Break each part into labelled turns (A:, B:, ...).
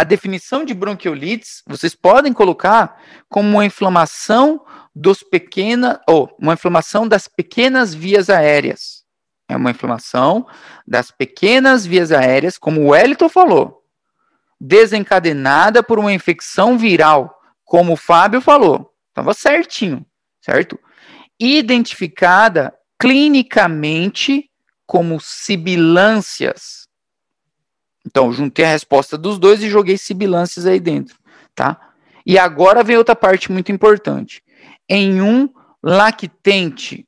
A: a definição de bronquiolites, vocês podem colocar como uma inflamação uma inflamação das pequenas vias aéreas. É uma inflamação das pequenas vias aéreas, como o Wellington falou, desencadenada por uma infecção viral, como o Fábio falou. Estava certinho, certo? Identificada clinicamente como sibilâncias. Então, juntei a resposta dos dois e joguei sibilâncias aí dentro, tá? E agora vem outra parte muito importante. Em um lactente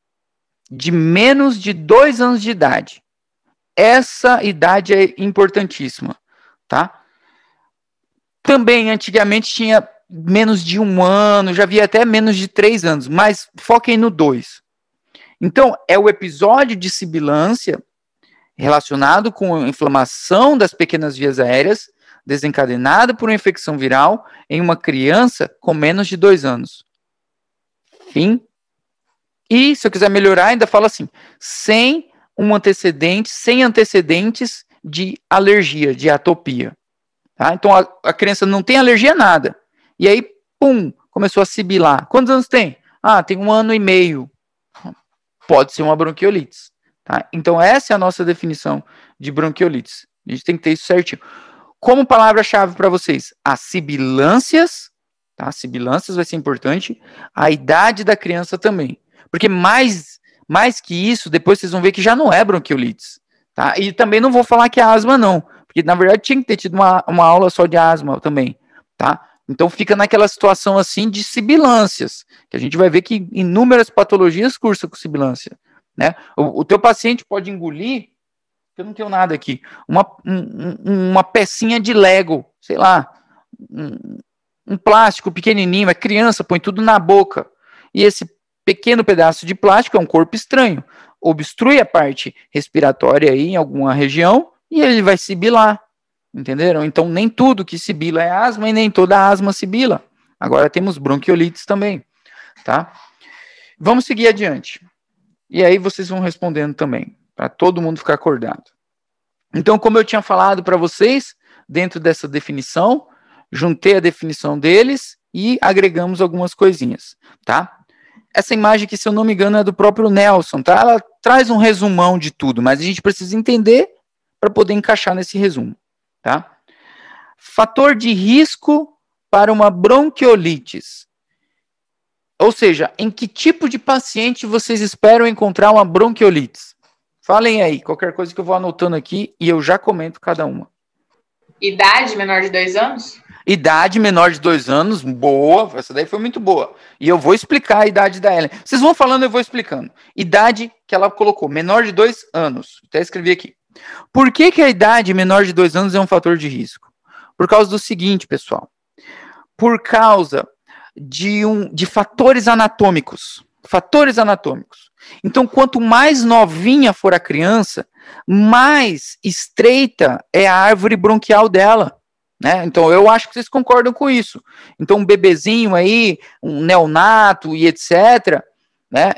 A: de menos de 2 anos de idade. Essa idade é importantíssima, tá? Também, antigamente, tinha menos de 1 ano, já havia até menos de 3 anos, mas foquem no 2. Então, é o episódio de sibilância relacionado com a inflamação das pequenas vias aéreas, desencadenada por uma infecção viral em uma criança com menos de 2 anos. Fim. E, se eu quiser melhorar, ainda fala assim, sem antecedentes de alergia, de atopia. Tá? Então, a criança não tem alergia a nada. E aí, pum, começou a sibilar. Quantos anos tem? Tem 1 ano e meio. Pode ser uma bronquiolite. Tá? Então, essa é a nossa definição de bronquiolites. A gente tem que ter isso certinho. Como palavra-chave para vocês, as sibilâncias, tá? Sibilâncias vai ser importante, a idade da criança também. Porque mais que isso, depois vocês vão ver que já não é bronquiolites. Tá? E também não vou falar que é asma, não. Porque, na verdade, tinha que ter tido uma aula só de asma também. Tá? Então, fica naquela situação assim de sibilâncias, que a gente vai ver que inúmeras patologias cursam com sibilância. Né? O teu paciente pode engolir, eu não tenho nada aqui, uma pecinha de Lego, sei lá, um plástico pequenininho, é criança, põe tudo na boca, e esse pequeno pedaço de plástico é um corpo estranho, obstrui a parte respiratória aí em alguma região, e ele vai sibilar, entenderam? Então nem tudo que sibila é asma, e nem toda asma sibila. Agora temos bronquiolites também, tá? Vamos seguir adiante. E aí vocês vão respondendo também, para todo mundo ficar acordado. Então, como eu tinha falado para vocês, dentro dessa definição, juntei a definição deles e agregamos algumas coisinhas, tá? Essa imagem aqui, se eu não me engano, é do próprio Nelson, tá? Ela traz um resumão de tudo, mas a gente precisa entender para poder encaixar nesse resumo, tá? Fator de risco para uma bronquiolites. Ou seja, em que tipo de paciente vocês esperam encontrar uma bronquiolite? Falem aí, qualquer coisa que eu vou anotando aqui e eu já comento cada uma.
B: Idade menor de 2 anos?
A: Idade menor de 2 anos, boa, essa daí foi muito boa. E eu vou explicar a idade da Ellen. Vocês vão falando, eu vou explicando. Idade que ela colocou, menor de 2 anos. Até escrevi aqui. Por que a idade menor de 2 anos é um fator de risco? Por causa do seguinte, pessoal. Por causa de fatores anatômicos. Fatores anatômicos. Então, quanto mais novinha for a criança, mais estreita é a árvore bronquial dela. Né? Então, eu acho que vocês concordam com isso. Então, um bebezinho aí, um neonato e etc., né,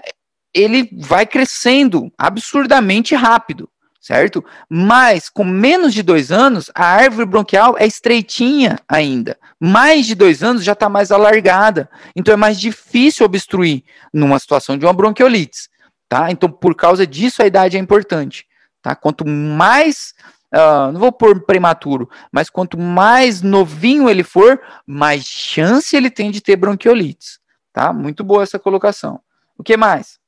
A: ele vai crescendo absurdamente rápido. Certo? Mas com menos de 2 anos, a árvore bronquial é estreitinha ainda. Mais de 2 anos já está mais alargada. Então é mais difícil obstruir numa situação de uma bronquiolite. Tá? Então, por causa disso, a idade é importante. Tá? Quanto mais, não vou pôr prematuro, mas quanto mais novinho ele for, mais chance ele tem de ter bronquiolites. Tá? Muito boa essa colocação. O que mais?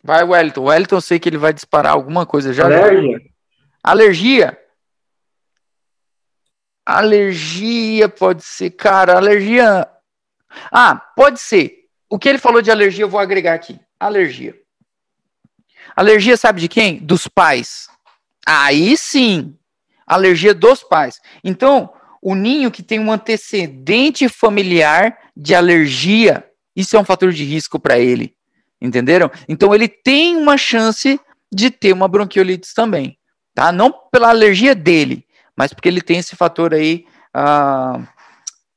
A: Vai, Wellington. Wellington, eu sei que ele vai disparar alguma coisa já.
C: Alergia.
A: Alergia. Alergia pode ser, cara. Alergia. Pode ser. O que ele falou de alergia, eu vou agregar aqui. Alergia. Alergia, sabe de quem? Dos pais. Aí sim. Alergia dos pais. Então, o ninho que tem um antecedente familiar de alergia, isso é um fator de risco para ele. Entenderam? Então ele tem uma chance de ter uma bronquiolite também, tá? Não pela alergia dele, mas porque ele tem esse fator aí,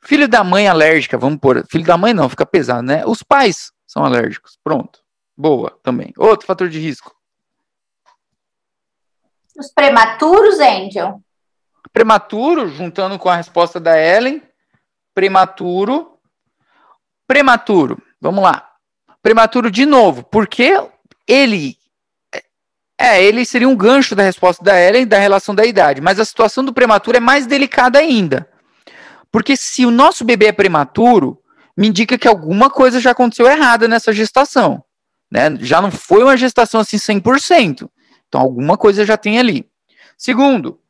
A: filho da mãe alérgica, vamos pôr, filho da mãe não, fica pesado, né? Os pais são alérgicos, pronto, boa também. Outro fator de risco.
D: Os prematuros, Angel?
A: Prematuro, juntando com a resposta da Ellen, prematuro, vamos lá. Prematuro de novo, porque ele seria um gancho da resposta da Ellen, da relação da idade, mas a situação do prematuro é mais delicada ainda. Porque se o nosso bebê é prematuro, me indica que alguma coisa já aconteceu errada nessa gestação. Né? Já não foi uma gestação assim 100%. Então, alguma coisa já tem ali. Segundo,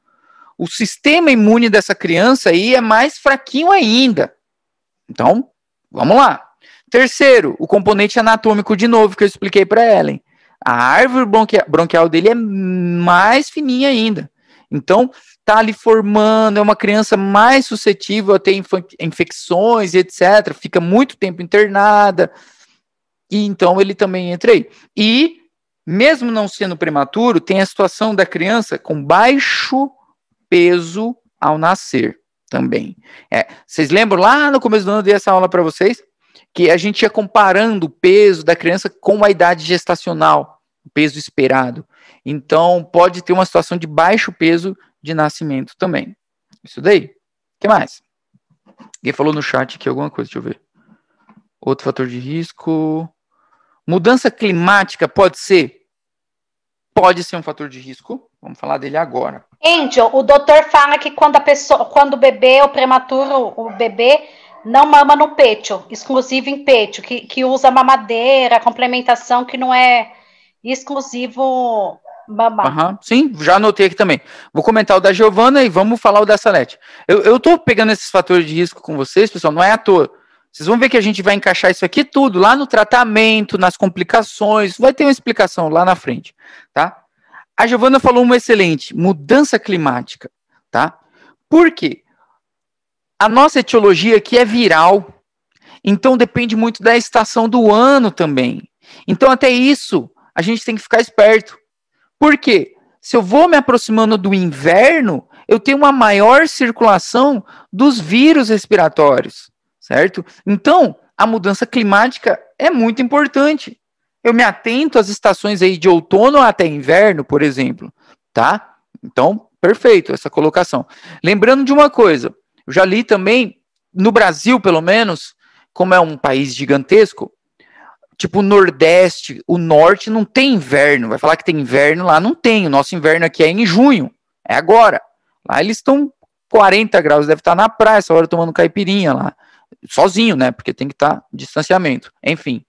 A: o sistema imune dessa criança aí é mais fraquinho ainda. Então, vamos lá. Terceiro, o componente anatômico de novo que eu expliquei para Ellen. A árvore bronquial dele é mais fininha ainda. Então, tá ali formando, é uma criança mais suscetível a ter infecções, etc. Fica muito tempo internada. E então ele também entra aí. E, mesmo não sendo prematuro, tem a situação da criança com baixo peso ao nascer também. Vocês lembram lá no começo do ano eu dei essa aula para vocês? Que a gente ia comparando o peso da criança com a idade gestacional, o peso esperado. Então, pode ter uma situação de baixo peso de nascimento também. Isso daí. O que mais? Alguém falou no chat aqui alguma coisa, deixa eu ver. Outro fator de risco. Mudança climática pode ser? Pode ser um fator de risco. Vamos falar dele agora.
C: Angel, o doutor fala que quando o bebê, o prematuro, o bebê não mama no peito, exclusivo em peito, que usa mamadeira, complementação, que não é exclusivo mamar.
A: Sim, já anotei aqui também. Vou comentar o da Giovana e vamos falar o da Salete. Eu tô pegando esses fatores de risco com vocês, pessoal, não é à toa. Vocês vão ver que a gente vai encaixar isso aqui tudo lá no tratamento, nas complicações, vai ter uma explicação lá na frente, tá? A Giovana falou uma excelente, mudança climática, tá? Por quê? A nossa etiologia aqui é viral, então depende muito da estação do ano também. Então até isso a gente tem que ficar esperto. Por quê? Se eu vou me aproximando do inverno, eu tenho uma maior circulação dos vírus respiratórios, certo? Então, a mudança climática é muito importante. Eu me atento às estações aí de outono até inverno, por exemplo, tá? Então, perfeito essa colocação. Lembrando de uma coisa, eu já li também, no Brasil, pelo menos, como é um país gigantesco, tipo o Nordeste, o Norte não tem inverno. Vai falar que tem inverno lá? Não tem. O nosso inverno aqui é em junho. É agora. Lá eles estão 40 graus. Deve estar na praia essa hora tomando caipirinha lá. Sozinho, né? Porque tem que estar distanciamento. Enfim.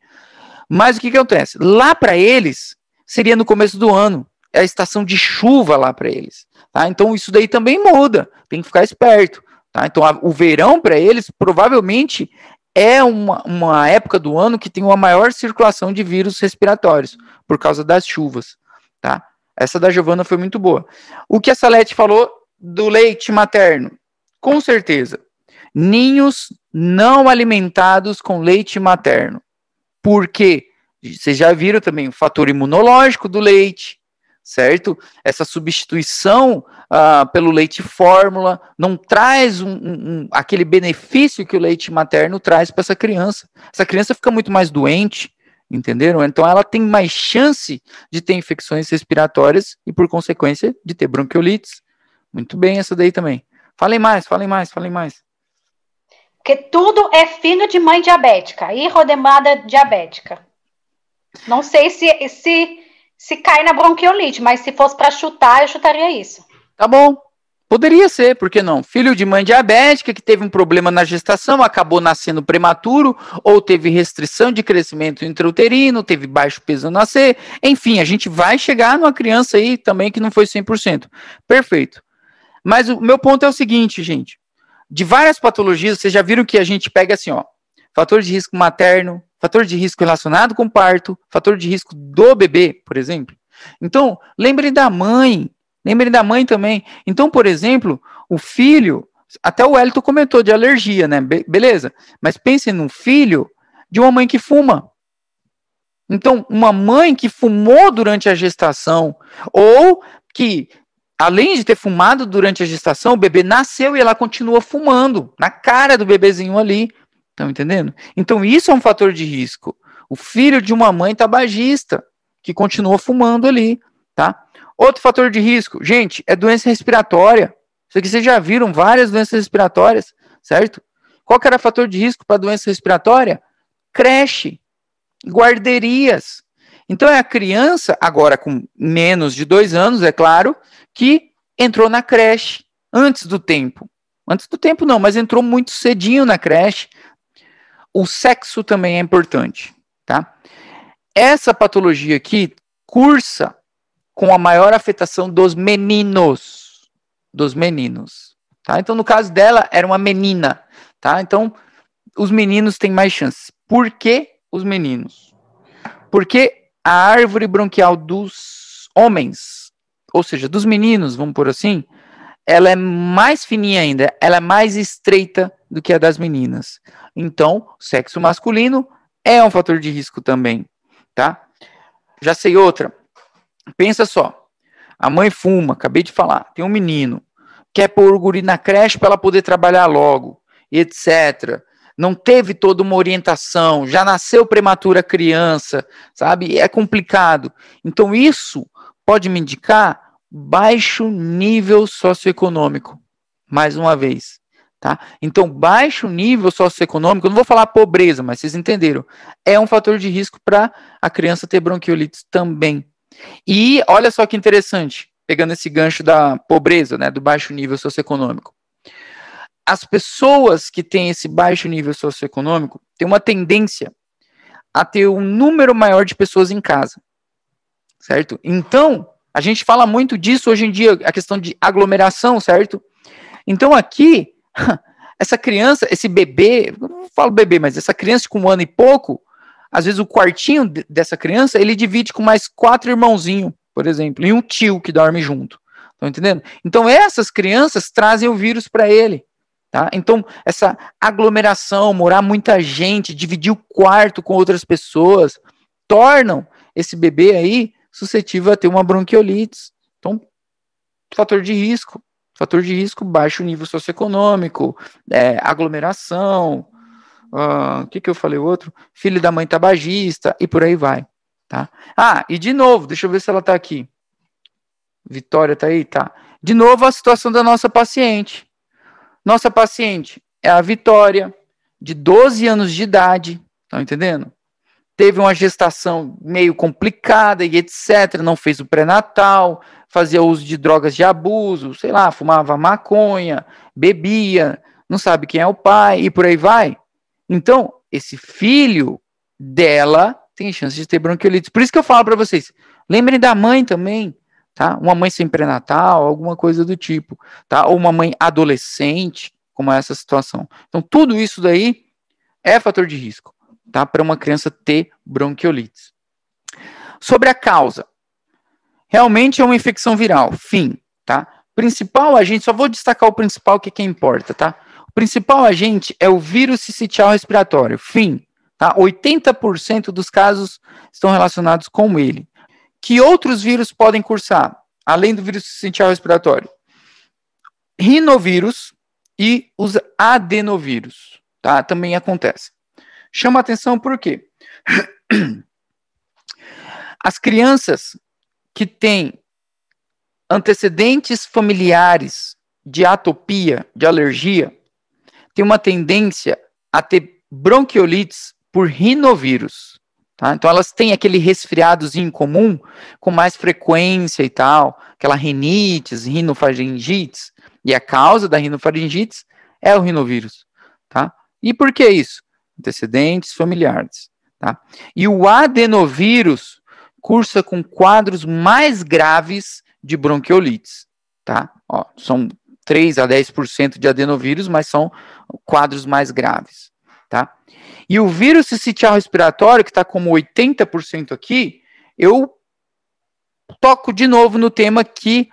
A: Mas o que acontece? Lá para eles, seria no começo do ano. É a estação de chuva lá para eles. Tá? Então isso daí também muda. Tem que ficar esperto. Tá? Então o verão para eles, provavelmente, é uma época do ano que tem uma maior circulação de vírus respiratórios, por causa das chuvas, tá? Essa da Giovana foi muito boa. O que a Salete falou do leite materno, com certeza. Ninhos não alimentados com leite materno. Por quê? Vocês já viram também o fator imunológico do leite, certo? Essa substituição pelo leite fórmula não traz aquele benefício que o leite materno traz para essa criança. Essa criança fica muito mais doente, entenderam? Então ela tem mais chance de ter infecções respiratórias e, por consequência, de ter bronquiolites. Muito bem, essa daí também. Falem mais.
C: Porque tudo é filho de mãe diabética, rodemada diabética. Não sei se cai na bronquiolite, mas se fosse para chutar, eu chutaria isso.
A: Tá bom. Poderia ser, por que não? Filho de mãe diabética que teve um problema na gestação, acabou nascendo prematuro, ou teve restrição de crescimento intrauterino, teve baixo peso ao nascer. Enfim, a gente vai chegar numa criança aí também que não foi 100%. Perfeito. Mas o meu ponto é o seguinte, gente. De várias patologias, vocês já viram que a gente pega assim, ó, fator de risco materno, fator de risco relacionado com parto, fator de risco do bebê, por exemplo. Então, lembrem da mãe também. Então, por exemplo, o filho, até o Wellington comentou de alergia, né? Beleza. Mas pensem no filho de uma mãe que fuma. Então, uma mãe que fumou durante a gestação, ou que, além de ter fumado durante a gestação, o bebê nasceu e ela continua fumando na cara do bebezinho ali. Estão entendendo? Então, isso é um fator de risco. O filho de uma mãe tabagista, que continua fumando ali, tá? Outro fator de risco, gente, é doença respiratória. Isso aqui vocês já viram, várias doenças respiratórias, certo? Qual que era o fator de risco para doença respiratória? Creche, guarderias. Então é a criança, agora com menos de 2 anos, é claro, que entrou na creche antes do tempo. Antes do tempo não, mas entrou muito cedinho na creche. O sexo também é importante, tá? Essa patologia aqui cursa com a maior afetação dos meninos. Tá? Então, no caso dela, era uma menina. Tá? Então, os meninos têm mais chances. Por que os meninos? Porque a árvore bronquial dos homens, ou seja, dos meninos, vamos por assim, ela é mais fininha ainda, ela é mais estreita do que a das meninas. Então, sexo masculino é um fator de risco também, tá? Já sei outra. Pensa só, a mãe fuma, acabei de falar, tem um menino, quer pôr o guri na creche para ela poder trabalhar logo, etc. Não teve toda uma orientação, já nasceu prematura criança, sabe? É complicado. Então, isso pode me indicar baixo nível socioeconômico, mais uma vez, tá? Então, baixo nível socioeconômico, eu não vou falar pobreza, mas vocês entenderam, é um fator de risco para a criança ter bronquiolite também. E olha só que interessante, pegando esse gancho da pobreza, né, do baixo nível socioeconômico. As pessoas que têm esse baixo nível socioeconômico têm uma tendência a ter um número maior de pessoas em casa, certo? Então, a gente fala muito disso hoje em dia, a questão de aglomeração, certo? Então aqui, essa criança, esse bebê, eu não falo bebê, mas essa criança com 1 ano e pouco, às vezes o quartinho dessa criança, ele divide com mais 4 irmãozinhos, por exemplo, e um tio que dorme junto. Estão entendendo? Então essas crianças trazem o vírus para ele. Tá? Então essa aglomeração, morar muita gente, dividir o quarto com outras pessoas, tornam esse bebê aí suscetível a ter uma bronquiolite. Então, fator de risco, baixo nível socioeconômico, aglomeração, o que eu falei outro? Filho da mãe tabagista e por aí vai, tá? Ah, e de novo, deixa eu ver se ela tá aqui. Vitória tá aí? Tá. De novo a situação da nossa paciente. Nossa paciente é a Vitória, de 12 anos de idade, tá entendendo? Teve uma gestação meio complicada e etc, não fez o pré-natal, fazia uso de drogas de abuso, sei lá, fumava maconha, bebia, não sabe quem é o pai e por aí vai. Então, esse filho dela tem chance de ter bronquiolite. Por isso que eu falo para vocês, lembrem da mãe também, tá? Uma mãe sem pré-natal, alguma coisa do tipo, tá? Ou uma mãe adolescente, como é essa situação. Então, tudo isso daí é fator de risco, tá? Para uma criança ter bronquiolite. Sobre a causa. Realmente é uma infecção viral, fim, tá? Principal agente, só vou destacar o principal que importa, tá? O principal agente é o vírus sincicial respiratório, fim, tá? 80% dos casos estão relacionados com ele. Que outros vírus podem cursar, além do vírus sincicial respiratório? Rinovírus e os adenovírus, tá? Também acontece. Chama atenção por quê? As crianças que têm antecedentes familiares de atopia, de alergia, têm uma tendência a ter bronquiolites por rinovírus. Tá? Então elas têm aquele resfriadozinho comum com mais frequência e tal, aquela rinites, rinofaringites, e a causa da rinofaringites é o rinovírus. Tá? E por que isso? Antecedentes familiares. Tá? E o adenovírus cursa com quadros mais graves de bronquiolites. Tá? Ó, são 3 a 10% de adenovírus, mas são quadros mais graves. Tá? E o vírus sincicial respiratório, que está como 80% aqui, eu toco de novo no tema que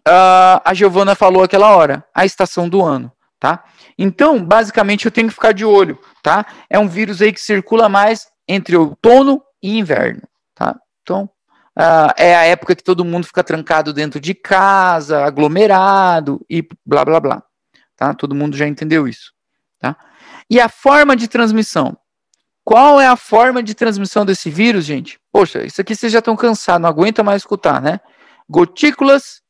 A: a Giovana falou aquela hora, a estação do ano. Tá? Então, basicamente, eu tenho que ficar de olho. Tá? É um vírus aí que circula mais entre outono e inverno. Tá? Então, é a época que todo mundo fica trancado dentro de casa, aglomerado e blá, blá, blá. Tá? Todo mundo já entendeu isso. Tá? E a forma de transmissão? Qual é a forma de transmissão desse vírus, gente? Poxa, isso aqui vocês já estão cansados, não aguenta mais escutar, né? Gotículas,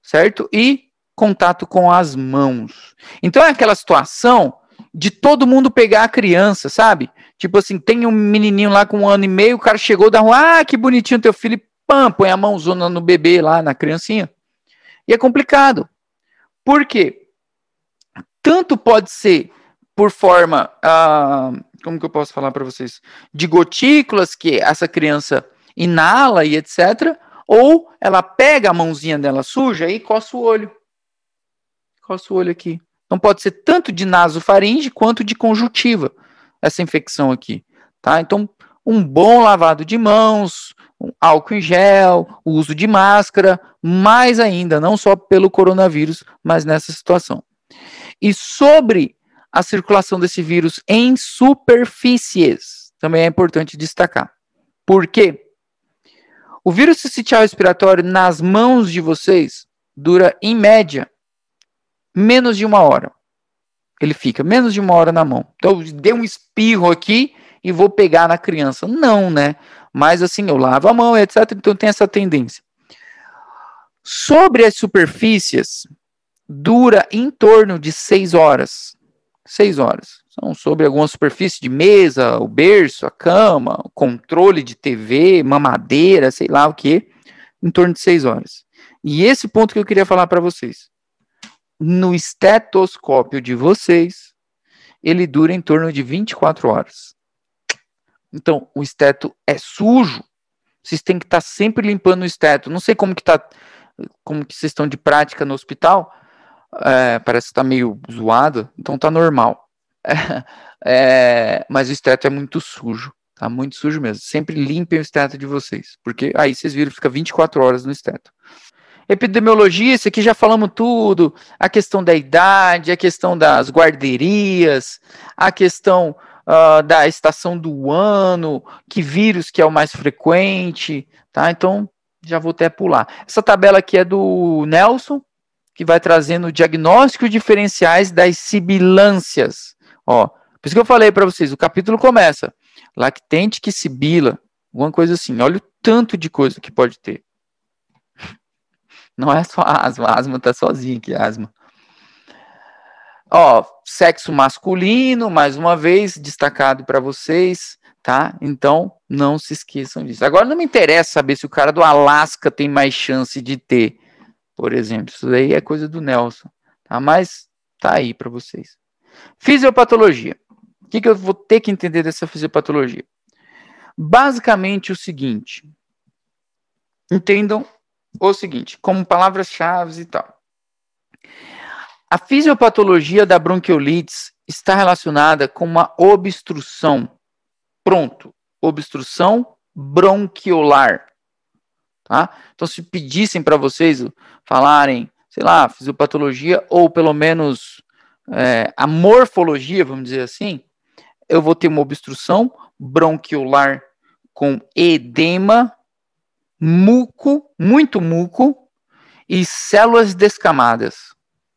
A: certo? E contato com as mãos. Então é aquela situação de todo mundo pegar a criança, sabe? Tipo assim, tem um menininho lá com 1 ano e meio, o cara chegou da rua, que bonitinho teu filho, e pam, põe a mãozona no bebê lá, na criancinha. E é complicado. Por quê? Tanto pode ser por forma, como que eu posso falar para vocês? De gotículas que essa criança inala e etc. Ou ela pega a mãozinha dela suja e coça o olho. Coça o olho aqui. Então pode ser tanto de nasofaringe quanto de conjuntiva, essa infecção aqui. Tá? Então, um bom lavado de mãos, um álcool em gel, o uso de máscara, mais ainda, não só pelo coronavírus, mas nessa situação. E sobre a circulação desse vírus em superfícies, também é importante destacar. Por quê? O vírus sincicial respiratório nas mãos de vocês dura, em média, menos de 1 hora. Ele fica menos de 1 hora na mão. Então, eu dei um espirro aqui e vou pegar na criança. Não, né? Mas assim, eu lavo a mão, etc. Então, tem essa tendência. Sobre as superfícies, dura em torno de 6 horas. 6 horas. São sobre alguma superfície de mesa, o berço, a cama, o controle de TV, mamadeira, sei lá o que, em torno de 6 horas. E esse ponto que eu queria falar para vocês. No estetoscópio de vocês, ele dura em torno de 24 horas. Então, o esteto é sujo. Vocês têm que estar sempre limpando o esteto. Não sei como que vocês estão de prática no hospital. Parece que está meio zoado, então tá normal. Mas o esteto é muito sujo. Tá muito sujo mesmo. Sempre limpem o esteto de vocês. Porque aí vocês viram, fica 24 horas no esteto. Epidemiologia, isso aqui já falamos tudo, a questão da idade, a questão das guarderias, a questão da estação do ano, que vírus que é o mais frequente, tá? Então, já vou até pular. Essa tabela aqui é do Nelson, que vai trazendo diagnósticos diferenciais das sibilâncias. Ó, por isso que eu falei para vocês, o capítulo começa, lactente que sibila, alguma coisa assim, olha o tanto de coisa que pode ter. Não é só asma, a asma tá sozinha aqui, asma. Ó, sexo masculino, mais uma vez, destacado para vocês, tá? Então, não se esqueçam disso. Agora, não me interessa saber se o cara do Alasca tem mais chance de ter, por exemplo. Isso daí é coisa do Nelson, tá? Mas tá aí para vocês. Fisiopatologia. O que eu vou ter que entender dessa fisiopatologia? Basicamente o seguinte. Entendam o seguinte, como palavras-chave e tal. A fisiopatologia da bronquiolites está relacionada com uma obstrução. Pronto. Obstrução bronquiolar. Tá? Então, se pedissem para vocês falarem, sei lá, fisiopatologia, ou pelo menos a morfologia, vamos dizer assim, eu vou ter uma obstrução bronquiolar com edema, muco, muito muco, e células descamadas.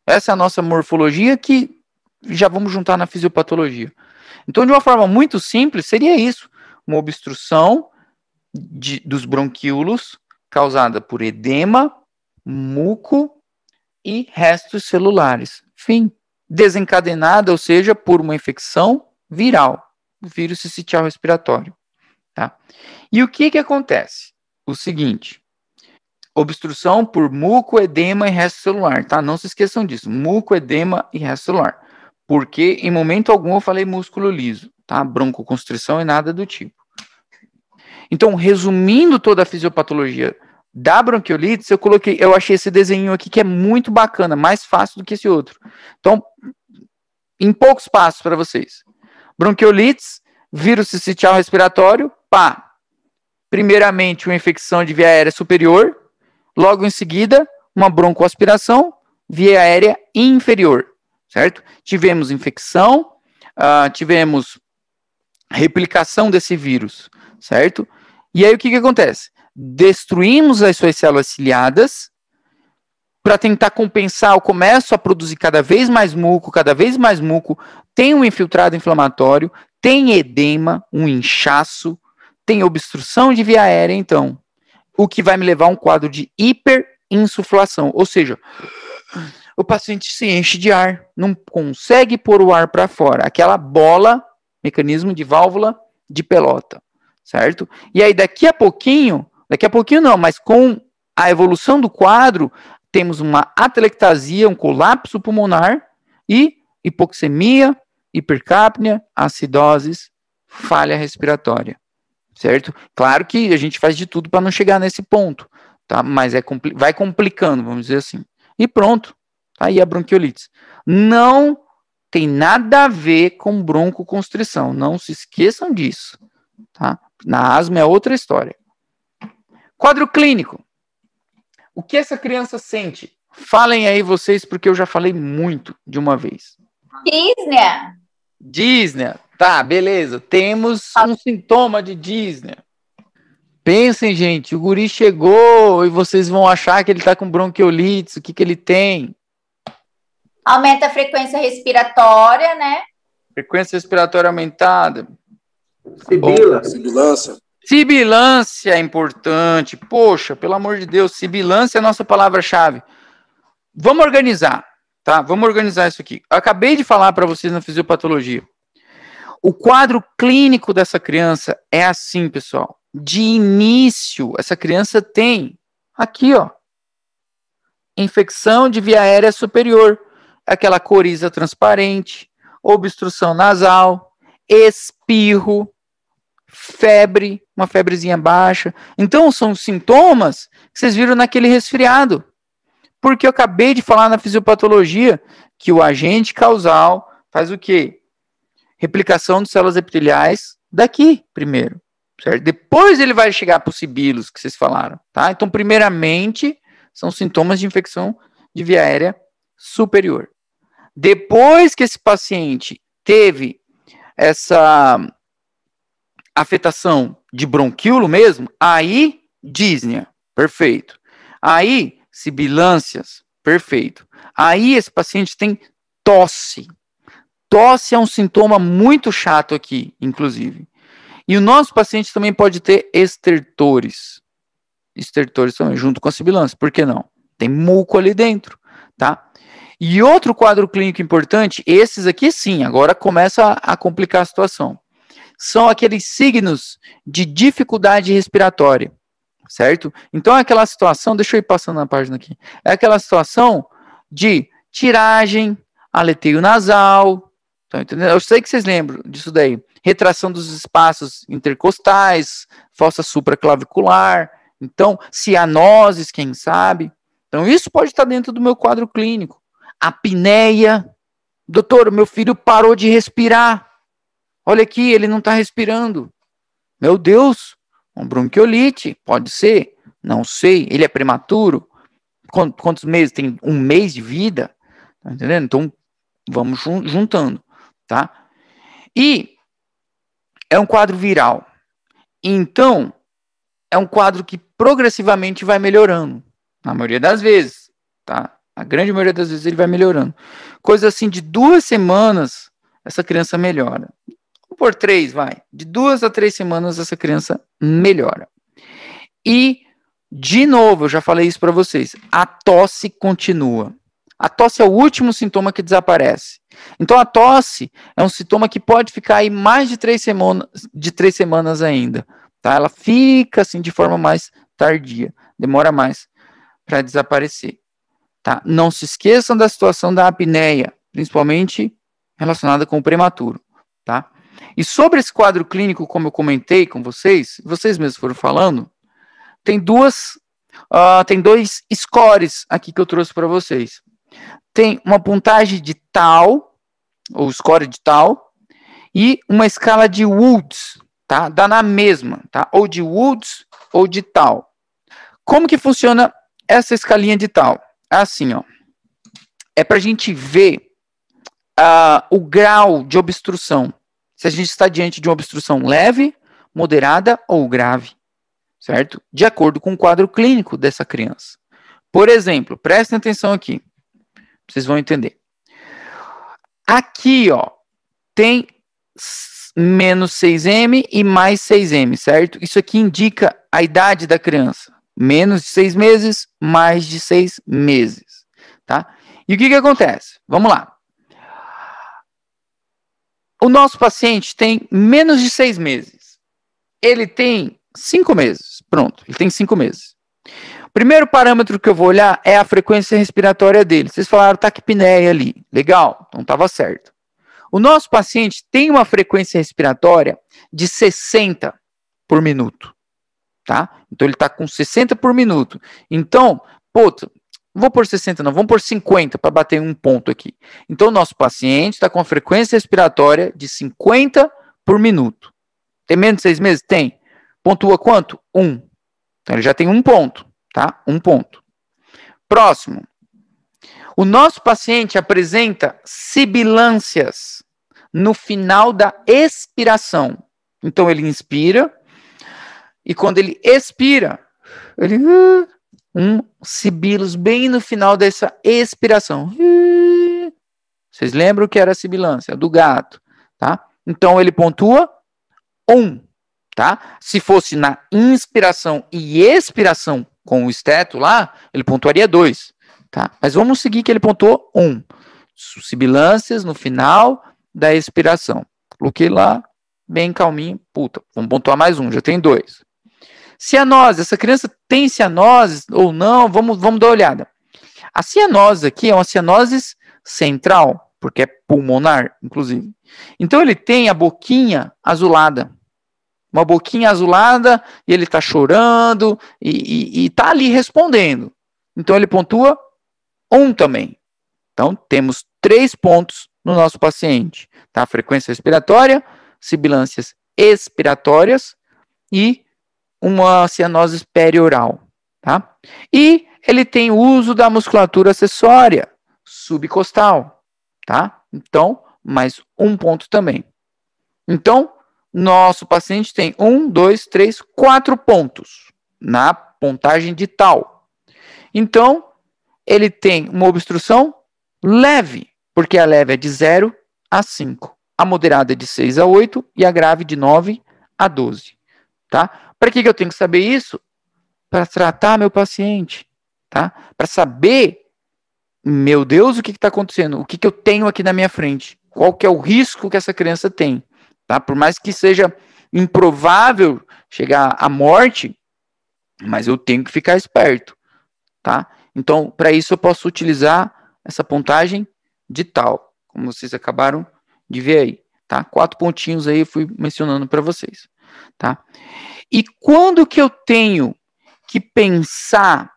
A: Essa é a nossa morfologia que já vamos juntar na fisiopatologia. Então, de uma forma muito simples, seria isso. Uma obstrução dos bronquíolos causada por edema, muco e restos celulares. Fim. Desencadenada, ou seja, por uma infecção viral, o vírus sincicial respiratório. Tá? E o que acontece? O seguinte, obstrução por muco, edema e resto celular, tá? Não se esqueçam disso, muco, edema e resto celular. Porque em momento algum eu falei músculo liso, tá? Broncoconstrição e nada do tipo. Então, resumindo toda a fisiopatologia da bronquiolite, eu achei esse desenho aqui que é muito bacana, mais fácil do que esse outro. Então, em poucos passos para vocês. Bronquiolites, vírus sincicial respiratório, pá. Primeiramente, uma infecção de via aérea superior, logo em seguida, uma broncoaspiração, via aérea inferior, certo? Tivemos infecção, tivemos replicação desse vírus, certo? E aí o que acontece? Destruímos as suas células ciliadas para tentar compensar, eu começo a produzir cada vez mais muco, tem um infiltrado inflamatório, tem edema, um inchaço, tem obstrução de via aérea, então, o que vai me levar a um quadro de hiperinsuflação, ou seja, o paciente se enche de ar, não consegue pôr o ar para fora, aquela bola, mecanismo de válvula de pelota, certo? E aí daqui a pouquinho não, mas com a evolução do quadro, temos uma atelectasia, um colapso pulmonar e hipoxemia, hipercapnia, acidoses, falha respiratória, certo? Claro que a gente faz de tudo para não chegar nesse ponto, tá? Mas vai complicando, vamos dizer assim. E pronto, tá aí a bronquiolite. Não tem nada a ver com broncoconstrição, não se esqueçam disso, tá? Na asma é outra história. Quadro clínico. O que essa criança sente? Falem aí vocês, porque eu já falei muito de uma vez.
D: Dísnea.
A: Dísnea. Tá, beleza. Temos um sintoma de dísnea. Pensem, gente, o guri chegou e vocês vão achar que ele tá com bronquiolite. O que ele tem?
D: Aumenta a frequência respiratória, né?
A: Frequência respiratória aumentada.
E: Sibilância.
A: Sibilância é importante. Poxa, pelo amor de Deus, sibilância é a nossa palavra-chave. Vamos organizar, tá? Vamos organizar isso aqui. Eu acabei de falar para vocês na fisiopatologia. O quadro clínico dessa criança é assim, pessoal. De início, essa criança tem aqui, ó, infecção de via aérea superior, aquela coriza transparente, obstrução nasal, espirro, febre, uma febrezinha baixa. Então, são sintomas que vocês viram naquele resfriado. Porque eu acabei de falar na fisiopatologia que o agente causal faz o quê? Replicação de células epiteliais daqui, primeiro. Certo? Depois ele vai chegar para os sibilos que vocês falaram. Tá? Então, primeiramente, são sintomas de infecção de via aérea superior. Depois que esse paciente teve essa afetação de bronquíolo mesmo, aí dísnea, perfeito. Aí sibilâncias, perfeito. Aí esse paciente tem tosse. Tosse é um sintoma muito chato aqui, inclusive. E o nosso paciente também pode ter estertores. Estertores também, junto com a sibilância. Por que não? Tem muco ali dentro, tá? E outro quadro clínico importante, esses aqui sim, agora começa a complicar a situação. São aqueles signos de dificuldade respiratória, certo? Então é aquela situação, deixa eu ir passando na página aqui, é aquela situação de tiragem, aleteio nasal, tá entendendo? Eu sei que vocês lembram disso daí. Retração dos espaços intercostais, fossa supraclavicular, então cianoses, quem sabe. Então isso pode estar dentro do meu quadro clínico. Apneia, doutor, meu filho parou de respirar. Olha aqui, ele não está respirando. Meu Deus, uma bronquiolite, pode ser, não sei, ele é prematuro. Quantos meses? Tem 1 mês de vida, tá entendendo? Então, vamos juntando, tá? E é um quadro viral. Então, é um quadro que progressivamente vai melhorando, na maioria das vezes, tá? A grande maioria das vezes ele vai melhorando. Coisa assim, de 2 semanas, essa criança melhora. Por 3, vai. De 2 a 3 semanas, essa criança melhora. E, de novo, eu já falei isso para vocês, a tosse continua. A tosse é o último sintoma que desaparece. Então, a tosse é um sintoma que pode ficar aí mais de 3 semanas ainda. Tá? Ela fica assim de forma mais tardia. Demora mais para desaparecer. Tá? Não se esqueçam da situação da apneia, principalmente relacionada com o prematuro. Tá? E sobre esse quadro clínico, como eu comentei com vocês mesmos foram falando, tem 2 scores aqui que eu trouxe para vocês. Tem uma puntagem de Tal, ou score de Tal, e uma escala de Woods, tá? Dá na mesma, tá? Ou de Woods ou de Tal. Como que funciona essa escalinha de Tal? Assim, ó. É para a gente ver o grau de obstrução. Se a gente está diante de uma obstrução leve, moderada ou grave, certo? De acordo com o quadro clínico dessa criança. Por exemplo, prestem atenção aqui, vocês vão entender. Aqui, ó, tem menos 6M e mais 6M, certo? Isso aqui indica a idade da criança. Menos de 6 meses, mais de 6 meses, tá? E o que acontece? Vamos lá. O nosso paciente tem menos de 6 meses. Ele tem 5 meses. Pronto, ele tem 5 meses. O primeiro parâmetro que eu vou olhar é a frequência respiratória dele. Vocês falaram taquipneia ali. Legal, então estava certo. O nosso paciente tem uma frequência respiratória de 60 por minuto. Tá? Então ele está com 60 por minuto. Então, puta, não vou por 60 não, vamos por 50 para bater um ponto aqui. Então o nosso paciente está com a frequência respiratória de 50 por minuto. Tem menos de 6 meses? Tem. Pontua quanto? 1. Então ele já tem 1 ponto, tá? 1 ponto. Próximo. O nosso paciente apresenta sibilâncias no final da expiração. Então ele inspira e quando ele expira, ele sibilos bem no final dessa expiração. Vocês lembram que era a sibilância do gato, tá? Então ele pontua 1, tá? Se fosse na inspiração e expiração com o esteto lá, ele pontuaria 2, tá? Mas vamos seguir que ele pontuou 1. Sibilâncias no final da expiração. Coloquei lá, bem calminho. Puta, vamos pontuar mais 1, já tem 2. Cianose, essa criança tem cianose ou não? Vamos dar uma olhada. A cianose aqui é uma cianose central, porque é pulmonar, inclusive. Então ele tem a boquinha azulada. Uma boquinha azulada e ele está chorando e está ali respondendo. Então ele pontua 1 também. Então temos 3 pontos no nosso paciente. Tá? Frequência respiratória, sibilâncias expiratórias e uma cianose perioral, tá? E ele tem uso da musculatura acessória subcostal, tá? Então, mais 1 ponto também. Então, nosso paciente tem 1, 2, 3, 4 pontos na pontagem de tal. Então, ele tem uma obstrução leve, porque a leve é de 0 a 5. A moderada é de 6 a 8 e a grave de 9 a 12, tá? Para que eu tenho que saber isso? Para tratar meu paciente, tá? Para saber, meu Deus, o que está acontecendo? O que eu tenho aqui na minha frente? Qual que é o risco que essa criança tem? Tá? Por mais que seja improvável chegar à morte, mas eu tenho que ficar esperto, tá? Então, para isso eu posso utilizar essa pontagem de tal, como vocês acabaram de ver aí, tá? 4 pontinhos aí eu fui mencionando para vocês, tá? E quando que eu tenho que pensar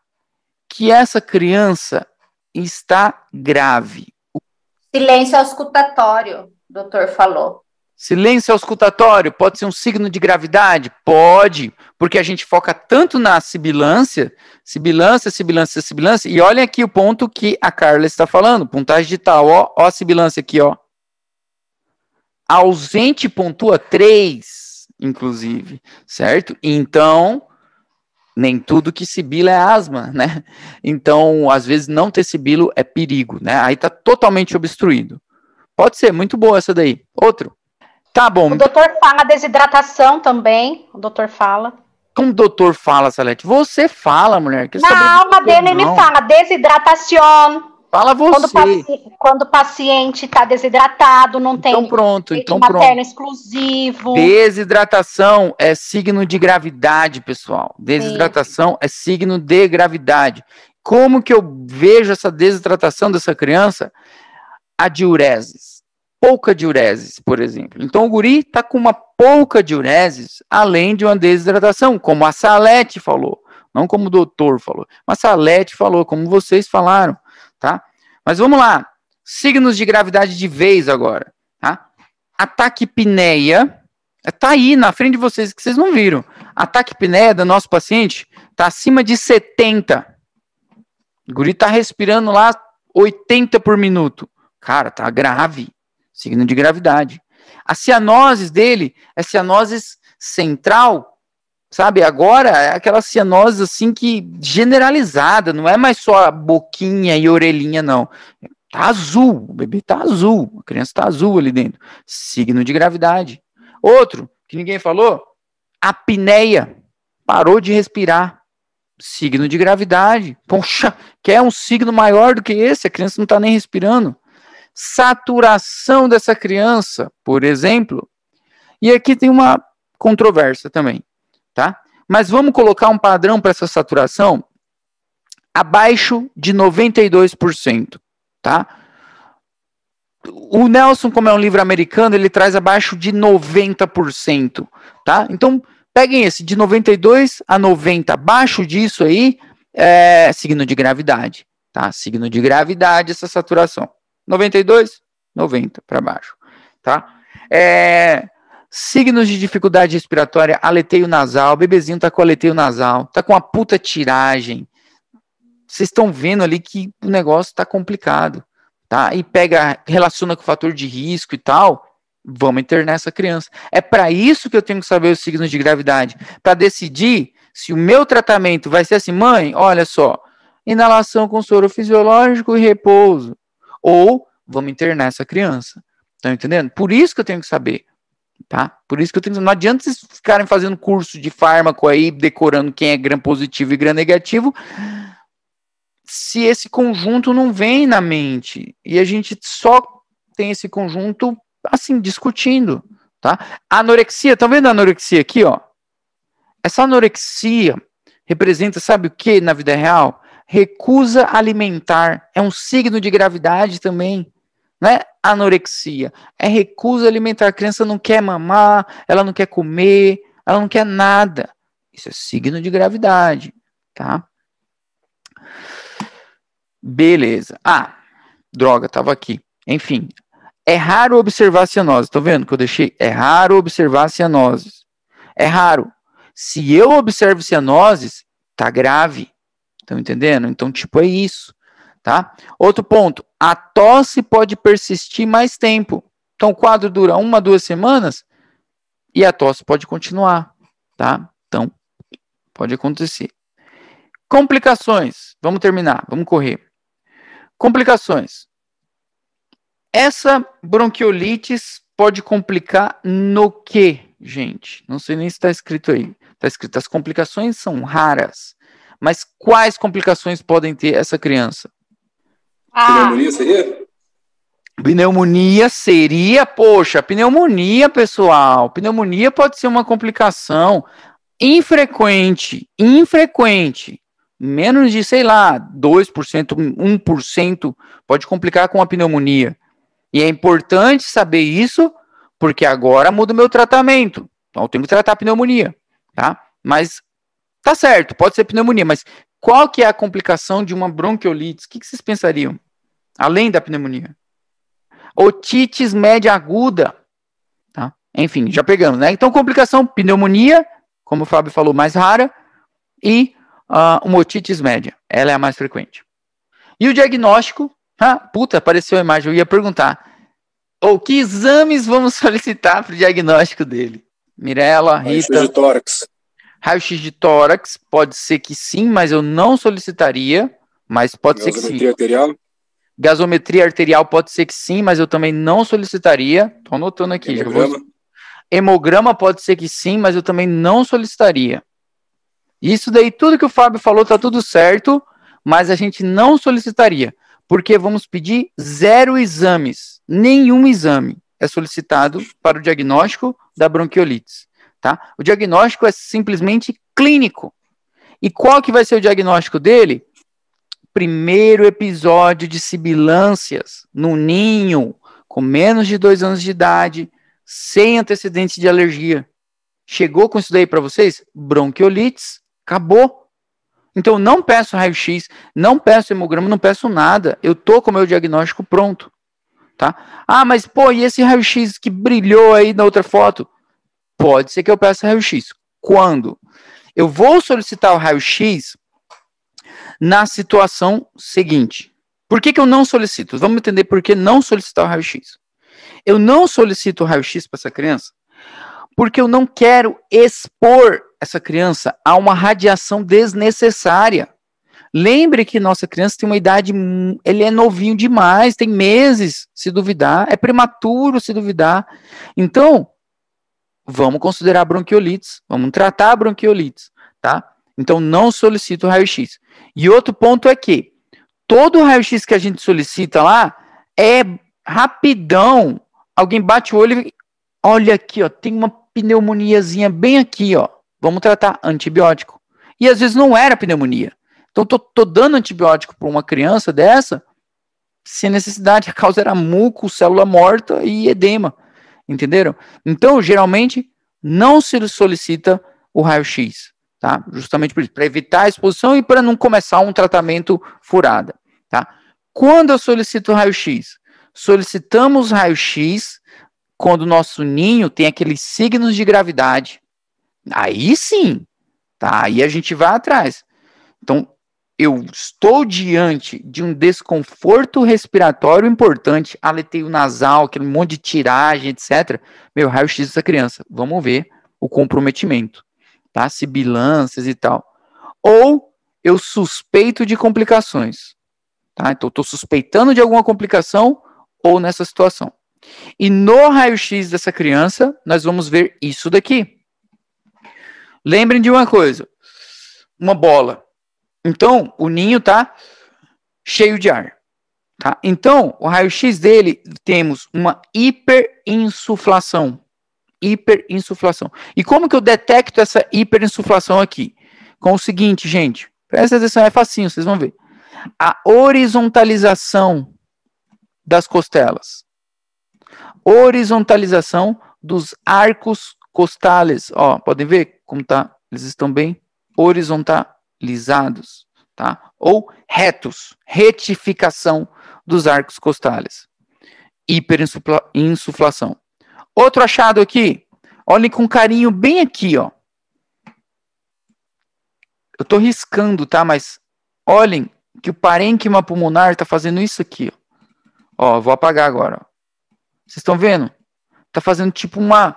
A: que essa criança está grave?
D: Silêncio auscultatório, o doutor falou.
A: Silêncio auscultatório pode ser um signo de gravidade? Pode, porque a gente foca tanto na sibilância, e olhem aqui o ponto que a Carla está falando, pontagem de tal, ó a sibilância aqui, ó. Ausente pontua 3. Inclusive, certo? Então, nem tudo que sibila é asma, né? Então, às vezes, não ter sibilo é perigo, né? Aí tá totalmente obstruído. Pode ser, muito boa essa daí. Outro. Tá bom.
C: O doutor fala desidratação também, o doutor fala.
A: Como o doutor fala, Salete? Você fala, mulher. Que
C: Na alma dele ele fala desidratação.
A: Fala você.
C: Quando o paciente está desidratado, não tem
A: então
C: materno exclusivo.
A: Desidratação é signo de gravidade, pessoal. Desidratação é signo de gravidade. Como que eu vejo essa desidratação dessa criança? A diureses. Pouca diureses, por exemplo. Então o guri está com uma pouca diureses, além de uma desidratação, como a Salete falou. Não como o doutor falou. Mas a Salete falou, como vocês falaram. Tá? Mas vamos lá, signos de gravidade de vez agora, tá? A taquipneia, tá aí na frente de vocês, que vocês não viram. A taquipneia do nosso paciente tá acima de 70. O guri tá respirando lá 80 por minuto. Cara, tá grave, signo de gravidade. A cianose dele é cianose central, sabe, agora é aquela cianose assim que generalizada, não é mais só a boquinha e orelhinha, não. Tá azul, o bebê tá azul, a criança tá azul ali dentro. Signo de gravidade. Outro, que ninguém falou, apneia, parou de respirar. Signo de gravidade. Poxa, quer um signo maior do que esse? A criança não está nem respirando. Saturação dessa criança, por exemplo. E aqui tem uma controvérsia também, tá? Mas vamos colocar um padrão para essa saturação abaixo de 92%, tá? O Nelson, como é um livro americano, ele traz abaixo de 90%, tá? Então, peguem esse, de 92 a 90, abaixo disso aí, é signo de gravidade, tá? Signo de gravidade, essa saturação. 92, 90 para baixo, tá? Signos de dificuldade respiratória, aleteio nasal, o bebezinho tá com aleteio nasal, tá com uma puta tiragem. Vocês estão vendo ali que o negócio tá complicado, tá? E relaciona com o fator de risco e tal, vamos internar essa criança. É para isso que eu tenho que saber os signos de gravidade, para decidir se o meu tratamento vai ser assim, mãe, olha só, inalação com soro fisiológico e repouso, ou vamos internar essa criança. Estão entendendo? Por isso que eu tenho que saber, tá? Por isso que eu tenho que saber. Não adianta vocês ficarem fazendo curso de fármaco aí, decorando quem é gram positivo e gram negativo, se esse conjunto não vem na mente. E a gente só tem esse conjunto, assim, discutindo, tá? Anorexia, tá vendo a anorexia aqui, ó? Essa anorexia representa, sabe o que na vida real? Recusa alimentar. É um signo de gravidade também. Não é anorexia. É recusa alimentar. A criança não quer mamar, ela não quer comer, ela não quer nada. Isso é signo de gravidade, tá? Beleza. Ah, droga, tava aqui. Enfim, é raro observar cianose. Tá vendo que eu deixei? É raro observar cianoses. É raro. Se eu observo cianoses, tá grave. Estão entendendo? Então, tipo, é isso, tá? Outro ponto, a tosse pode persistir mais tempo. Então, o quadro dura 1 a 2 semanas e a tosse pode continuar, tá? Então, pode acontecer. Complicações. Vamos terminar, vamos correr. Complicações. Essa bronquiolites pode complicar no quê, gente? Não sei nem se está escrito aí. Está escrito, as complicações são raras. Mas quais complicações podem ter essa criança?
E: Pneumonia seria?
A: Pneumonia seria, poxa, pneumonia, pessoal. Pneumonia pode ser uma complicação infrequente. Menos de, sei lá, 2%, 1% pode complicar com a pneumonia. E é importante saber isso, porque agora muda o meu tratamento. Então eu tenho que tratar a pneumonia, tá? Mas tá certo, pode ser pneumonia, mas qual que é a complicação de uma bronquiolite? O que vocês pensariam? Além da pneumonia. Otites média aguda. Tá? Enfim, já pegamos, né? Então, complicação, pneumonia, como o Fábio falou, mais rara, e uma otites média. Ela é a mais frequente. E o diagnóstico? Puta, apareceu a imagem, eu ia perguntar. Que exames vamos solicitar para o diagnóstico dele? Mirela, Rita.
E: Raio-x de tórax.
A: Raio-x de tórax, pode ser que sim, mas eu não solicitaria, mas pode ser que sim.
E: Gasometria arterial?
A: Gasometria arterial pode ser que sim, mas eu também não solicitaria. Estou anotando aqui.
E: Hemograma?
A: Hemograma pode ser que sim, mas eu também não solicitaria. Isso daí, tudo que o Fábio falou está tudo certo, mas a gente não solicitaria, porque vamos pedir 0 exames. Nenhum exame é solicitado para o diagnóstico da bronquiolite. Tá? O diagnóstico é simplesmente clínico. E qual que vai ser o diagnóstico dele? Primeiro episódio de sibilâncias no ninho, com menos de 2 anos de idade, sem antecedentes de alergia. Chegou com isso daí para vocês? Bronquiolites, acabou. Então não peço raio-x, não peço hemograma, não peço nada. Eu tô com o meu diagnóstico pronto. Tá? Mas e esse raio-x que brilhou aí na outra foto? Pode ser que eu peça raio-x. Quando? Eu vou solicitar o raio-x na situação seguinte. Por que eu não solicito? Vamos entender por que não solicitar o raio-x. Eu não solicito o raio-x para essa criança porque eu não quero expor essa criança a uma radiação desnecessária. Lembre que nossa criança tem uma idade, ele é novinho demais, tem meses, se duvidar, é prematuro se duvidar. Então, vamos considerar bronquiolites, vamos tratar a bronquiolites, tá? Então, não solicito raio-x. E outro ponto é que todo raio-x que a gente solicita lá é rapidão. Alguém bate o olho e olha aqui, ó, tem uma pneumoniazinha bem aqui, ó. Vamos tratar antibiótico. E às vezes não era pneumonia. Então, tô dando antibiótico para uma criança dessa, sem necessidade. A causa era muco, célula morta e edema. Entenderam? Então, geralmente, não se solicita o raio-x, tá? Justamente por isso, para evitar a exposição e para não começar um tratamento furada, tá? Quando eu solicito raio-x? Solicitamos raio-x quando o nosso ninho tem aqueles signos de gravidade. Aí sim, tá? Aí a gente vai atrás. Então, eu estou diante de um desconforto respiratório importante, aleteio nasal, aquele monte de tiragem, etc. Meu, raio-x dessa criança. Vamos ver o comprometimento, tá? Sibilâncias e tal. Ou eu suspeito de complicações, tá? Então, estou suspeitando de alguma complicação ou nessa situação. E no raio-x dessa criança, nós vamos ver isso daqui. Lembrem de uma coisa, uma bola. Então, o ninho está cheio de ar. Tá? Então, o raio-x dele, temos uma hiperinsuflação. Hiperinsuflação. E como que eu detecto essa hiperinsuflação aqui? Com o seguinte, gente. Presta atenção, é facinho, vocês vão ver. A horizontalização das costelas. Horizontalização dos arcos costales. Ó, podem ver como tá? Eles estão bem horizontalizados, tá? Ou retos, retificação dos arcos costales. Hiperinsuflação. Outro achado aqui, olhem com carinho bem aqui, ó. Eu tô riscando, tá? Mas olhem que o parênquima pulmonar tá fazendo isso aqui, ó. Ó, vou apagar agora, ó. Vocês estão vendo? Tá fazendo tipo uma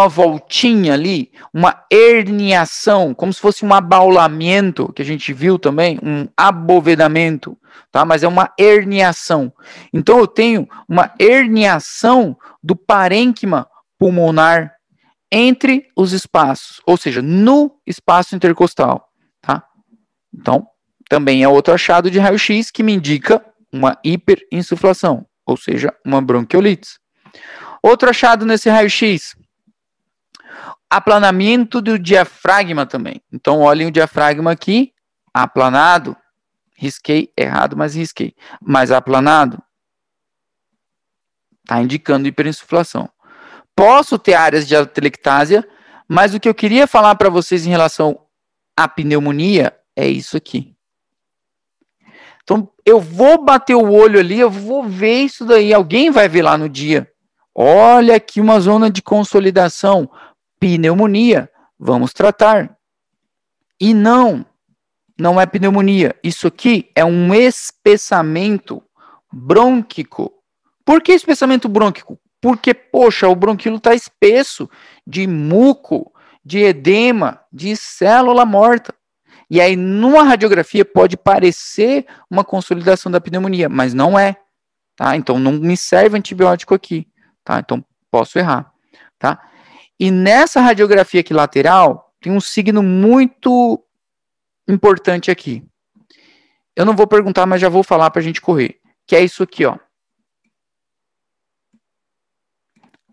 A: voltinha ali, uma herniação, como se fosse um abaulamento, que a gente viu também, um abovedamento, tá? Mas é uma herniação. Então, eu tenho uma herniação do parênquima pulmonar entre os espaços, ou seja, no espaço intercostal, tá? Então, também é outro achado de raio-x que me indica uma hiperinsuflação, ou seja, uma bronquiolite. Outro achado nesse raio-x, aplanamento do diafragma também. Então, olhem o diafragma aqui, aplanado. Risquei errado, mas risquei. Mas aplanado. Está indicando hiperinsuflação. Posso ter áreas de atelectásia, mas o que eu queria falar para vocês em relação à pneumonia é isso aqui. Então, eu vou bater o olho ali, eu vou ver isso daí. Alguém vai ver lá no dia. Olha aqui uma zona de consolidação. Pneumonia. Vamos tratar. E não é pneumonia. Isso aqui é um espessamento brônquico. Por que espessamento brônquico? Porque, poxa, o bronquíolo está espesso de muco, de edema, de célula morta. E aí, numa radiografia, pode parecer uma consolidação da pneumonia, mas não é. Tá? Então, não me serve antibiótico aqui. Tá? Então, posso errar. Tá? E nessa radiografia aqui lateral, tem um signo muito importante aqui. Eu não vou perguntar, mas já vou falar para a gente correr. Que é isso aqui, ó.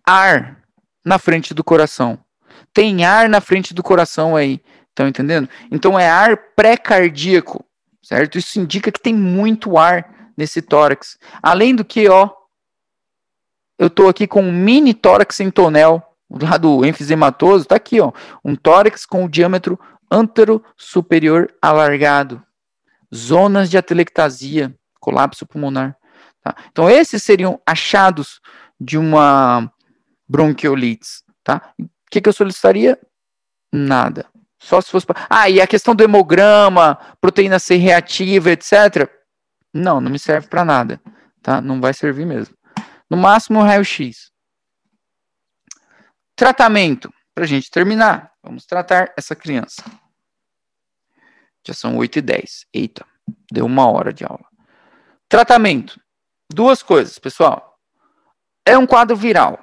A: Ar na frente do coração. Tem ar na frente do coração aí. Estão entendendo? Então é ar pré-cardíaco, certo? Isso indica que tem muito ar nesse tórax. Além do que, ó, eu estou aqui com um mini tórax em tonel, lá do enfisematoso, tá aqui, ó, um tórax com o diâmetro antero-superior alargado, zonas de atelectasia, colapso pulmonar. Tá? Então esses seriam achados de uma bronquiolite, tá? O que eu solicitaria? Nada. Só se fosse... e a questão do hemograma, proteína C reativa, etc. Não me serve para nada, tá? Não vai servir mesmo. No máximo, raio-x. Tratamento. Para a gente terminar, vamos tratar essa criança. Já são 8h10. Eita, deu 1 hora de aula. Tratamento. 2 coisas, pessoal. É um quadro viral,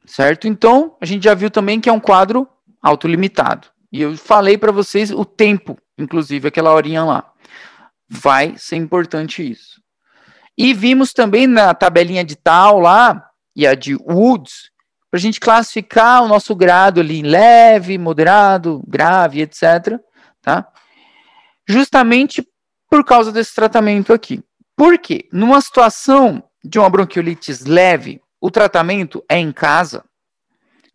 A: certo? Então, a gente já viu também que é um quadro autolimitado. E eu falei para vocês o tempo, inclusive aquela horinha lá. Vai ser importante isso. E vimos também na tabelinha de Tal lá, e a de Woods, para a gente classificar o nosso grado ali em leve, moderado, grave, etc. Tá? Justamente por causa desse tratamento aqui. Por quê? Numa situação de uma bronquiolite leve, o tratamento é em casa.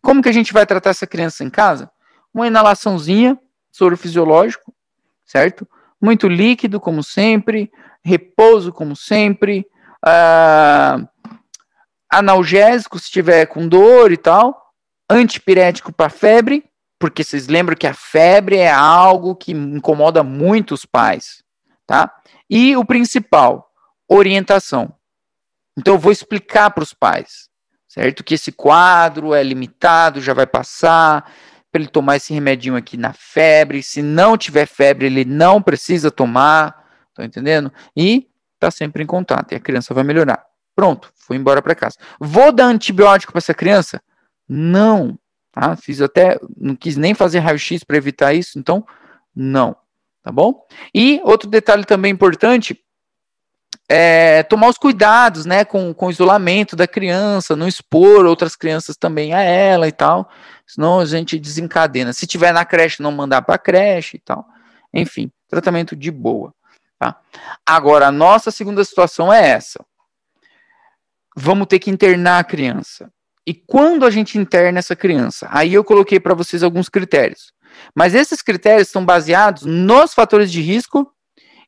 A: Como que a gente vai tratar essa criança em casa? Uma inalaçãozinha, soro fisiológico, certo? Muito líquido, como sempre, repouso, como sempre, analgésico, se tiver com dor e tal, antipirético para febre, porque vocês lembram que a febre é algo que incomoda muito os pais, tá? E o principal, orientação. Então eu vou explicar para os pais, certo? Que esse quadro é limitado, já vai passar, para ele tomar esse remedinho aqui na febre. Se não tiver febre, ele não precisa tomar, estão entendendo? E tá sempre em contato, e a criança vai melhorar. Pronto, foi embora para casa. Vou dar antibiótico para essa criança? Não. Tá? Fiz até, não quis nem fazer raio-x para evitar isso, então não, tá bom? E outro detalhe também importante é tomar os cuidados, né, com o isolamento da criança, não expor outras crianças também a ela e tal, senão a gente desencadena. Se tiver na creche, não mandar para a creche e tal. Enfim, tratamento de boa. Tá? Agora, a nossa segunda situação é essa. Vamos ter que internar a criança. E quando a gente interna essa criança? Aí eu coloquei para vocês alguns critérios. Mas esses critérios estão baseados nos fatores de risco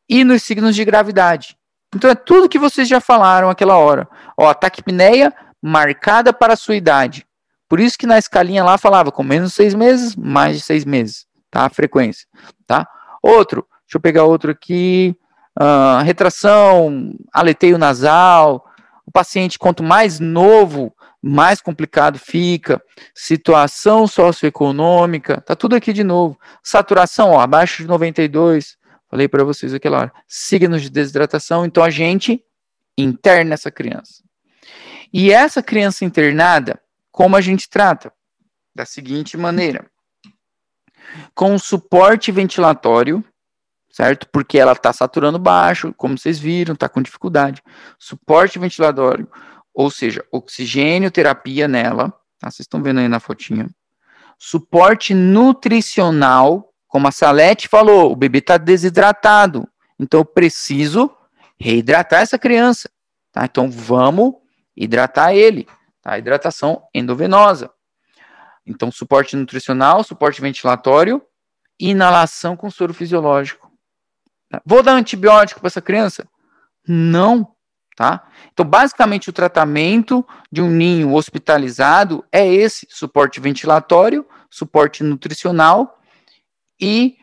A: e nos signos de gravidade. Então é tudo que vocês já falaram aquela hora. Ó, taquipneia marcada para a sua idade. Por isso que na escalinha lá falava com menos de 6 meses, mais de 6 meses, tá? A frequência, tá? Outro, deixa eu pegar outro aqui. Retração, aleteio nasal. O paciente, quanto mais novo, mais complicado fica. Situação socioeconômica, tá tudo aqui de novo. Saturação, ó, abaixo de 92. Falei para vocês aquela hora. Signos de desidratação, então a gente interna essa criança. E essa criança internada, como a gente trata? Da seguinte maneira. Com suporte ventilatório, certo? Porque ela está saturando baixo, como vocês viram, está com dificuldade. Suporte ventilatório, ou seja, oxigênio, terapia nela, tá? Vocês estão vendo aí na fotinha. Suporte nutricional, como a Salete falou, o bebê está desidratado, então eu preciso reidratar essa criança, tá? Então vamos hidratar ele, tá? Hidratação endovenosa. Então suporte nutricional, suporte ventilatório, inalação com soro fisiológico. Tá? Vou dar antibiótico para essa criança? Não, tá? Então basicamente o tratamento de um ninho hospitalizado é esse, suporte ventilatório, suporte nutricional, e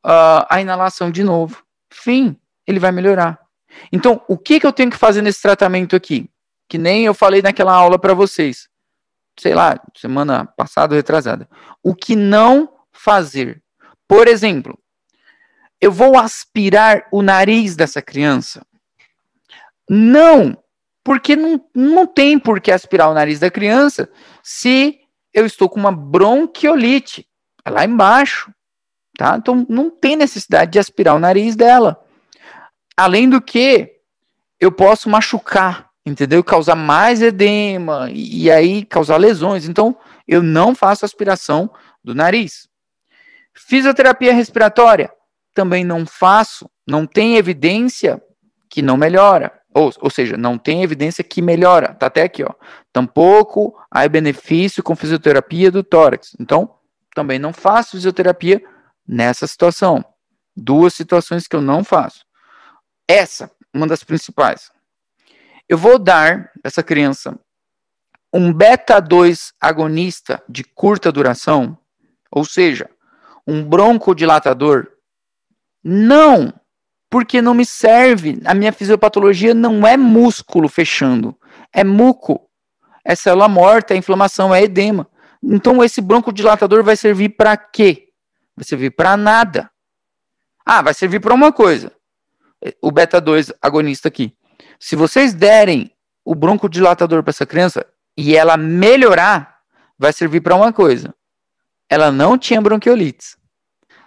A: a inalação de novo. Fim, ele vai melhorar. Então, o que eu tenho que fazer nesse tratamento aqui? Que nem eu falei naquela aula para vocês. Sei lá, semana passada ou retrasada. O que não fazer? Por exemplo, eu vou aspirar o nariz dessa criança? Não, porque não tem por que aspirar o nariz da criança se eu estou com uma bronquiolite. É lá embaixo. Tá? Então, não tem necessidade de aspirar o nariz dela. Além do que, eu posso machucar, entendeu? Causar mais edema e aí causar lesões. Então, eu não faço aspiração do nariz. Fisioterapia respiratória, também não faço. Não tem evidência que não melhora. Ou seja, não tem evidência que melhora. Tá até aqui, ó. Tampouco há benefício com fisioterapia do tórax. Então, também não faço fisioterapia nessa situação. 2 situações que eu não faço. Essa, uma das principais. Eu vou dar essa criança um beta-2 agonista de curta duração, ou seja, um broncodilatador. Não, porque não me serve. A minha fisiopatologia não é músculo fechando, é muco. É célula morta, é inflamação, é edema. Então esse broncodilatador vai servir para quê? Vai servir para nada. Vai servir para uma coisa. O beta-2 agonista aqui. Se vocês derem o broncodilatador para essa criança e ela melhorar, vai servir para uma coisa. Ela não tinha bronquiolites.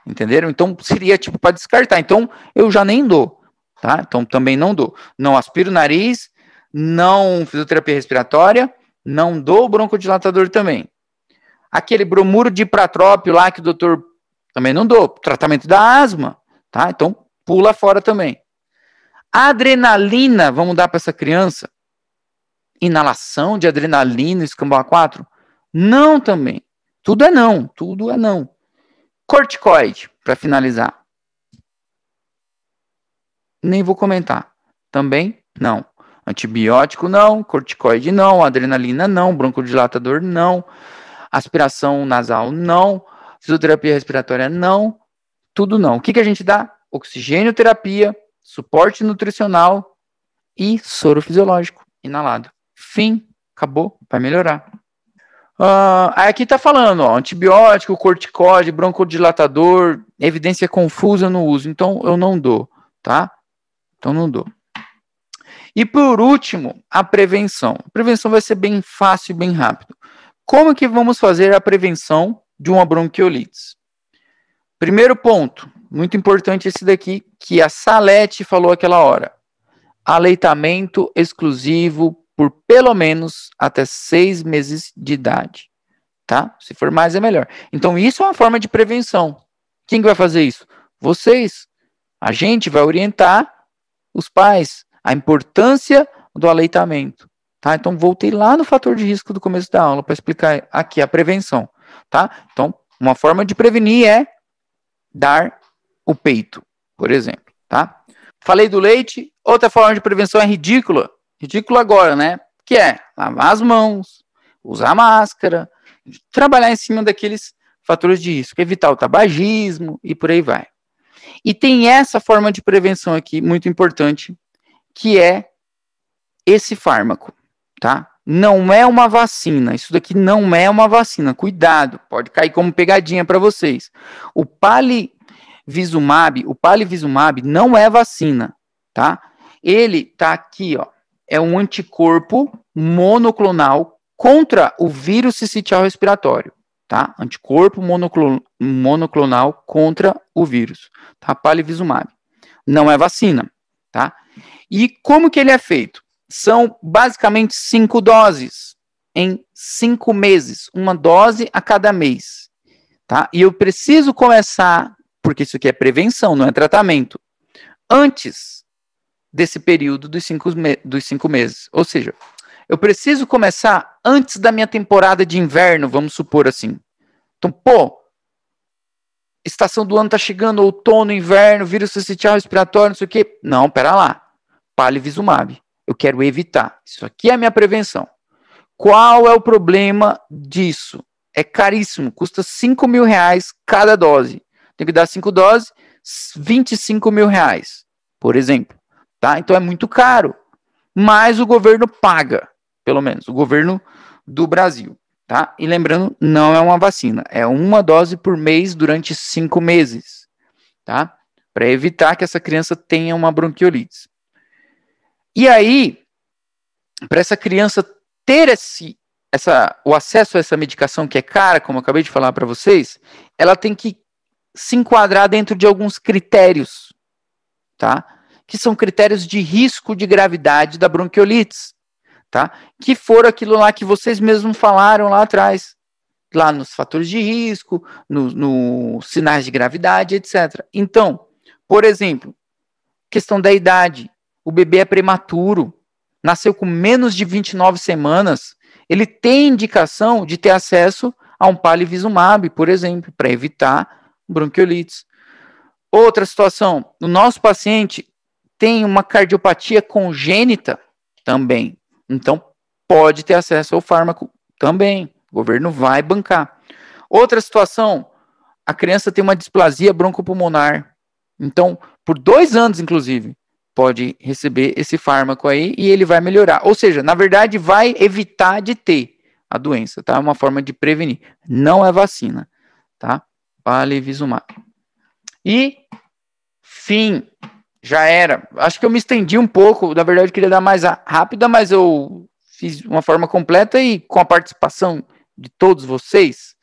A: Entenderam? Então, seria tipo para descartar. Então, eu já nem dou, tá? Então, também não dou. Não aspiro o nariz, não fisioterapia respiratória, não dou broncodilatador também. Aquele bromuro de ipratrópio lá que o doutor também não dou. Tratamento da asma, tá? Então, pula fora também. Adrenalina, vamos dar para essa criança? Inalação de adrenalina, escambau 4? Não também. Tudo é não. Corticoide, para finalizar. Nem vou comentar. Também não. Antibiótico não, corticoide não, adrenalina não, broncodilatador não, aspiração nasal não, fisioterapia respiratória não, tudo não. O que a gente dá? Oxigênio terapia, suporte nutricional e soro fisiológico inalado. Fim, acabou, vai melhorar. Aí aqui tá falando, ó, antibiótico, corticóide, broncodilatador, evidência confusa no uso, então eu não dou, tá? Então não dou. E por último, a prevenção. A prevenção vai ser bem fácil e bem rápido. Como que vamos fazer a prevenção de uma bronquiolite? Primeiro ponto, muito importante esse daqui, que a Salete falou aquela hora. Aleitamento exclusivo por pelo menos até 6 meses de idade, tá? Se for mais é melhor. Então isso é uma forma de prevenção. Quem que vai fazer isso? Vocês. A gente vai orientar os pais a importância do aleitamento, tá? Então voltei lá no fator de risco do começo da aula para explicar aqui a prevenção, tá? Então uma forma de prevenir é dar o peito, por exemplo, tá? Falei do leite, outra forma de prevenção é ridícula agora, né? Que é lavar as mãos, usar máscara, trabalhar em cima daqueles fatores de risco, evitar o tabagismo e por aí vai. E tem essa forma de prevenção aqui, muito importante, que é esse fármaco, tá? Não é uma vacina, isso daqui não é uma vacina, cuidado, pode cair como pegadinha para vocês. O palivizumab não é vacina, tá? Ele tá aqui, ó, é um anticorpo monoclonal contra o vírus sincicial respiratório, tá? Anticorpo monoclonal contra o vírus, tá? Palivizumab. Não é vacina, tá? E como que ele é feito? São basicamente 5 doses em 5 meses, uma dose a cada mês, tá? E eu preciso começar, porque isso aqui é prevenção, não é tratamento, antes desse período dos 5 meses. Ou seja, eu preciso começar antes da minha temporada de inverno, vamos supor assim. Então, estação do ano tá chegando, outono, inverno, vírus sincicial respiratório, não sei o quê. Não, pera lá. Palivizumab. Eu quero evitar. Isso aqui é a minha prevenção. Qual é o problema disso? É caríssimo, custa R$5.000 cada dose. Tem que dar 5 doses, R$25.000, por exemplo. Tá? Então é muito caro, mas o governo paga, pelo menos, o governo do Brasil. Tá? E lembrando, não é uma vacina, é uma dose por mês durante 5 meses, tá? Para evitar que essa criança tenha uma bronquiolite. E aí, para essa criança ter o acesso a essa medicação que é cara, como eu acabei de falar para vocês, ela tem que se enquadrar dentro de alguns critérios, tá? Que são critérios de risco de gravidade da bronquiolite, tá? Que foram aquilo lá que vocês mesmos falaram lá atrás, lá nos fatores de risco, nos sinais de gravidade, etc. Então, por exemplo, questão da idade, o bebê é prematuro, nasceu com menos de 29 semanas, ele tem indicação de ter acesso a um palivizumab, por exemplo, para evitar bronquiolites. Outra situação, o nosso paciente tem uma cardiopatia congênita também. Então, pode ter acesso ao fármaco também. O governo vai bancar. Outra situação, a criança tem uma displasia broncopulmonar. Então, por 2 anos, inclusive, pode receber esse fármaco aí e ele vai melhorar. Ou seja, na verdade, vai evitar de ter a doença, tá? É uma forma de prevenir. Não é vacina, tá? Palivizumab. E, fim. Já era. Acho que eu me estendi um pouco. Na verdade, eu queria dar mais rápida, mas eu fiz uma forma completa e com a participação de todos vocês.